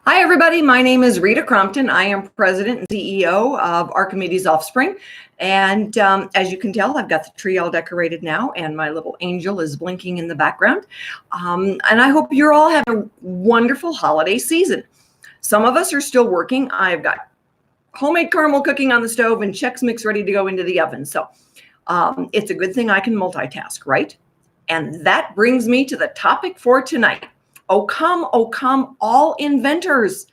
Hi, everybody. My name is Rita Crompton. I am president and CEO of Archimedes Offspring. And as you can tell, I've got the tree all decorated now, and my little angel is blinking in the background. And I hope you're all having a wonderful holiday season. Some of us are still working. I've got homemade caramel cooking on the stove and Chex Mix ready to go into the oven. So it's a good thing I can multitask, right? And that brings me to the topic for tonight. Oh, come, all inventors.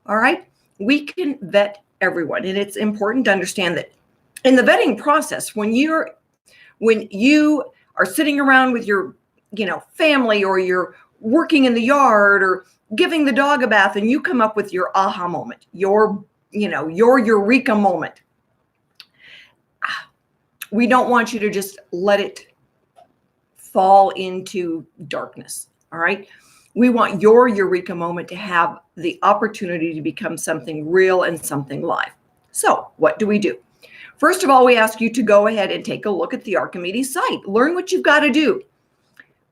All right. We can vet everyone. And it's important to understand that in the vetting process, when you are sitting around with your, family, or you're working in the yard or giving the dog a bath, and you come up with your aha moment, your eureka moment. We don't want you to just let it fall into darkness. All right. We want your eureka moment to have the opportunity to become something real and something live. So what do we do? First of all, we ask you to go ahead and take a look at the Archimedes site. Learn what you've got to do.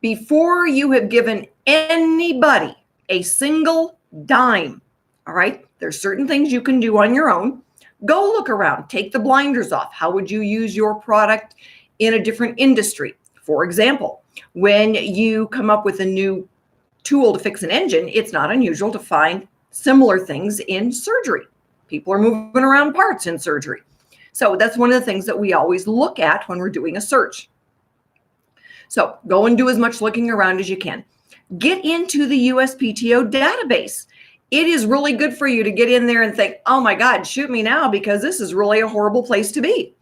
Before you have given anybody a single dime, all right, there's certain things you can do on your own. Go look around. Take the blinders off. How would you use your product in a different industry? For example, when you come up with a new tool to fix an engine, it's not unusual to find similar things in surgery. People are moving around parts in surgery. So that's one of the things that we always look at when we're doing a search. So go and do as much looking around as you can. Get into the USPTO database. It is really good for you to get in there and think, oh my God, shoot me now, because this is really a horrible place to be.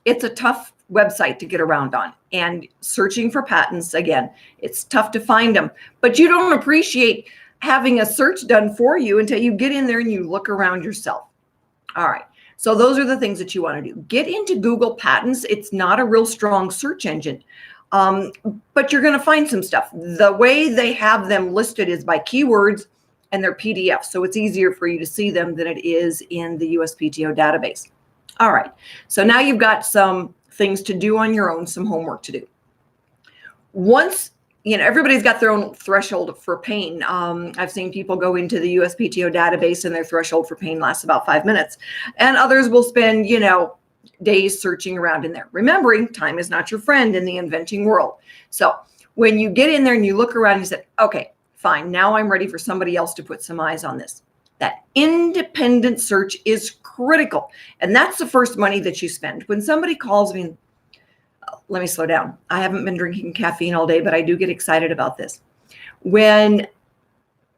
It's a tough website to get around on, and searching for patents, again, it's tough to find them, but you don't appreciate having a search done for you until you get in there and you look around yourself. All right. So those are the things that you want to do. Get into Google Patents. It's not a real strong search engine, but you're going to find some stuff. The way they have them listed is by keywords, and they're PDFs. So it's easier for you to see them than it is in the USPTO database. All right. So now you've got some things to do on your own, some homework to do. Once, everybody's got their own threshold for pain. I've seen people go into the USPTO database and their threshold for pain lasts about 5 minutes. And others will spend, days searching around in there. Remembering, time is not your friend in the inventing world. So when you get in there and you look around, you say, okay, fine, now I'm ready for somebody else to put some eyes on this. That independent search is critical. And that's the first money that you spend. When somebody calls me, let me slow down. I haven't been drinking caffeine all day, but I do get excited about this. When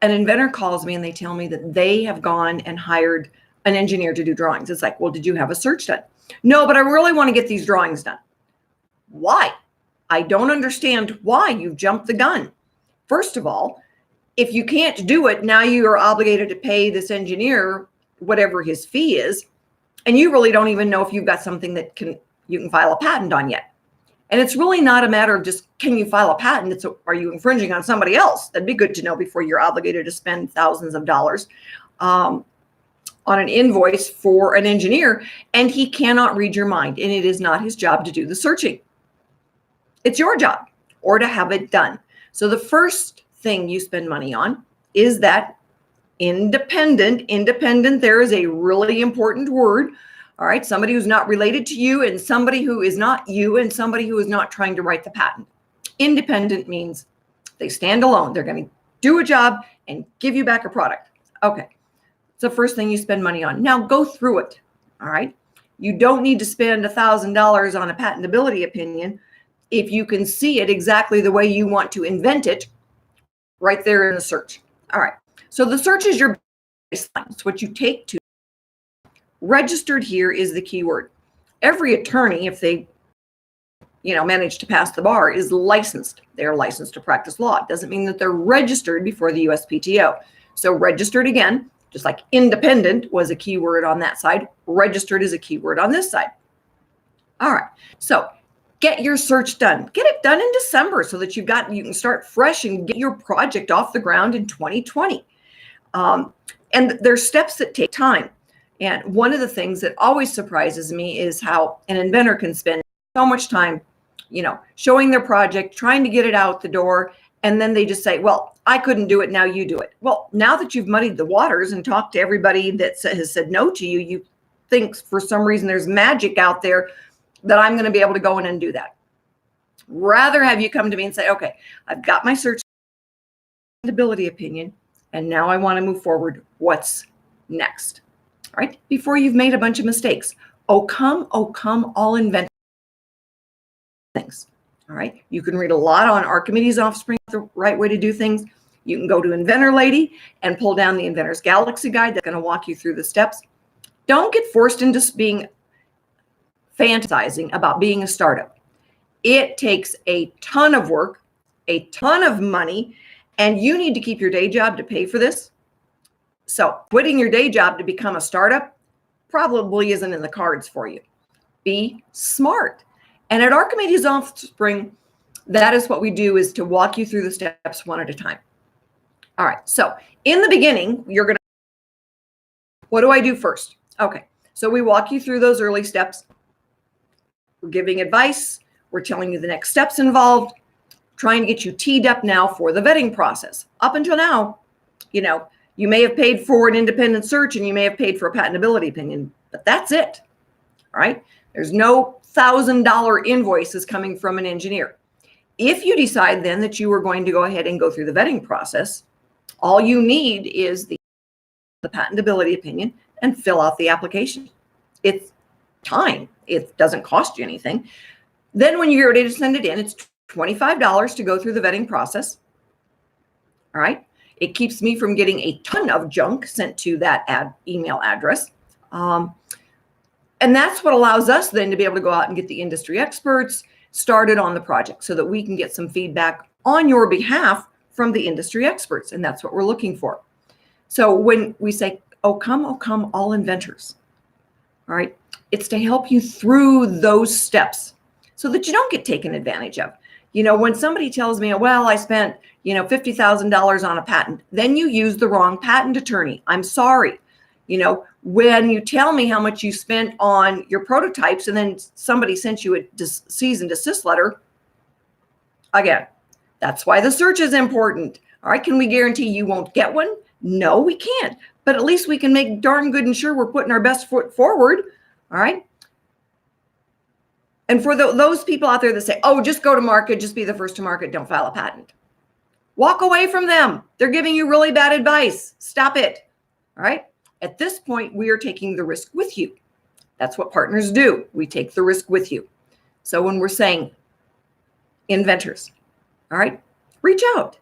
an inventor calls me and they tell me that they have gone and hired an engineer to do drawings, it's like, well, did you have a search done? No, but I really want to get these drawings done. Why? I don't understand why you've jumped the gun. First of all, if you can't do it, now you are obligated to pay this engineer whatever his fee is, and you really don't even know if you've got something that you can file a patent on yet. And it's really not a matter of just, can you file a patent? It's, are you infringing on somebody else? That'd be good to know before you're obligated to spend thousands of dollars on an invoice for an engineer, and he cannot read your mind, and it is not his job to do the searching. It's your job, or to have it done. So the first thing you spend money on is that independent. There is a really important word. All right. Somebody who's not related to you, and somebody who is not you, and somebody who is not trying to write the patent. Independent means they stand alone. They're going to do a job and give you back a product. Okay. It's the first thing you spend money on. Now go through it. All right. You don't need to spend $1,000 on a patentability opinion if you can see it exactly the way you want to invent it right there in the search. All right. So the search is your baseline. It's what you take to. Registered here is the keyword. Every attorney, if they, manage to pass the bar, is licensed. They're licensed to practice law. It doesn't mean that they're registered before the USPTO. So registered, again, just like independent was a keyword on that side, registered is a keyword on this side. All right. So get your search done. Get it done in December so that you can start fresh and get your project off the ground in 2020. And there's steps that take time. And one of the things that always surprises me is how an inventor can spend so much time, showing their project, trying to get it out the door, and then they just say, well, I couldn't do it. Now you do it. Well, now that you've muddied the waters and talked to everybody that has said no to you, you think for some reason there's magic out there that I'm going to be able to go in and do that. Rather have you come to me and say, okay, I've got my searchability opinion, and now I want to move forward. What's next? All right? Before you've made a bunch of mistakes. Oh, come, all inventors. Things. All right. You can read a lot on Archimedes Offspring, the right way to do things. You can go to Inventor Lady and pull down the Inventor's Galaxy Guide that's going to walk you through the steps. Don't get forced into being fantasizing about being a startup. It takes a ton of work, a ton of money, and you need to keep your day job to pay for this. So quitting your day job to become a startup probably isn't in the cards for you. Be smart. And at Archimedes Offspring, that is what we do, is to walk you through the steps one at a time. All right. So in the beginning, you're going to, what do I do first? Okay. So we walk you through those early steps. We're giving advice. We're telling you the next steps involved, trying to get you teed up now for the vetting process. Up until now, you may have paid for an independent search and you may have paid for a patentability opinion, but that's it. All right. There's no $1,000 invoices coming from an engineer. If you decide then that you are going to go ahead and go through the vetting process, all you need is the patentability opinion and fill out the application. It's time. It doesn't cost you anything. Then when you're ready to send it in, it's $25 to go through the vetting process. All right. It keeps me from getting a ton of junk sent to that email address. And that's what allows us then to be able to go out and get the industry experts started on the project so that we can get some feedback on your behalf from the industry experts. And that's what we're looking for. So when we say, oh, come, all inventors. All right. It's to help you through those steps so that you don't get taken advantage of. When somebody tells me, well, I spent, $50,000 on a patent, then you use the wrong patent attorney. I'm sorry. When you tell me how much you spent on your prototypes and then somebody sent you a cease and desist letter, again, that's why the search is important. All right. Can we guarantee you won't get one? No, we can't. But at least we can make darn good and sure we're putting our best foot forward. All right. And for those people out there that say, oh, just go to market, just be the first to market, don't file a patent. Walk away from them. They're giving you really bad advice. Stop it. All right. At this point, we are taking the risk with you. That's what partners do. We take the risk with you. So when we're saying inventors, all right, reach out,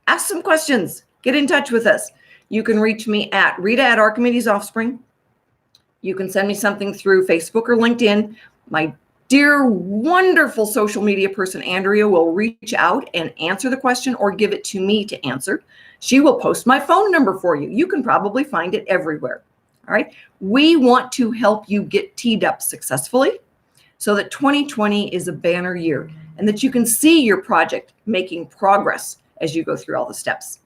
ask some questions, get in touch with us. You can reach me at Rita@Archimedes Offspring. You can send me something through Facebook or LinkedIn. My dear, wonderful social media person, Andrea, will reach out and answer the question or give it to me to answer. She will post my phone number for you. You can probably find it everywhere. All right. We want to help you get teed up successfully so that 2020 is a banner year and that you can see your project making progress as you go through all the steps.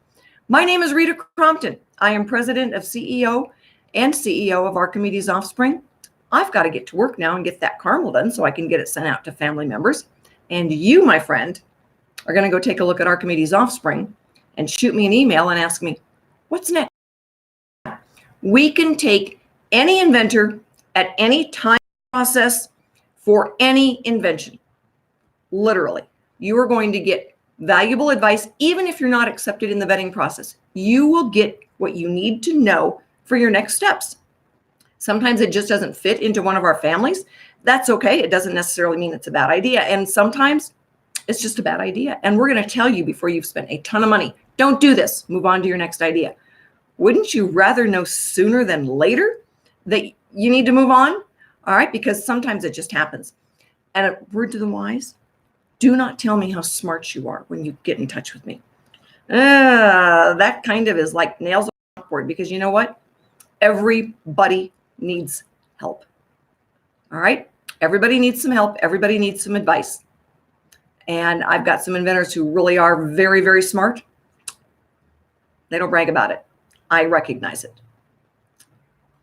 My name is Rita Crompton. I am president and CEO of Archimedes Offspring. I've got to get to work now and get that caramel done so I can get it sent out to family members. And you, my friend, are going to go take a look at Archimedes Offspring and shoot me an email and ask me, what's next? We can take any inventor at any time process for any invention. Literally, you are going to get valuable advice, even if you're not accepted in the vetting process. You will get what you need to know for your next steps. Sometimes it just doesn't fit into one of our families. That's okay. It doesn't necessarily mean it's a bad idea. And sometimes it's just a bad idea. And we're going to tell you before you've spent a ton of money, don't do this. Move on to your next idea. Wouldn't you rather know sooner than later that you need to move on? All right. Because sometimes it just happens. And a word to the wise, do not tell me how smart you are when you get in touch with me. That kind of is like nails on a chalkboard, because you know what? Everybody needs help. All right. Everybody needs some help. Everybody needs some advice. And I've got some inventors who really are very, very smart. They don't brag about it. I recognize it.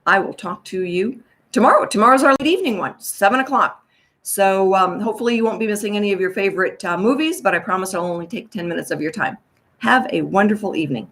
I will talk to you tomorrow. Tomorrow's our late evening one, 7 o'clock. So hopefully you won't be missing any of your favorite movies, but I promise I'll only take 10 minutes of your time. Have a wonderful evening.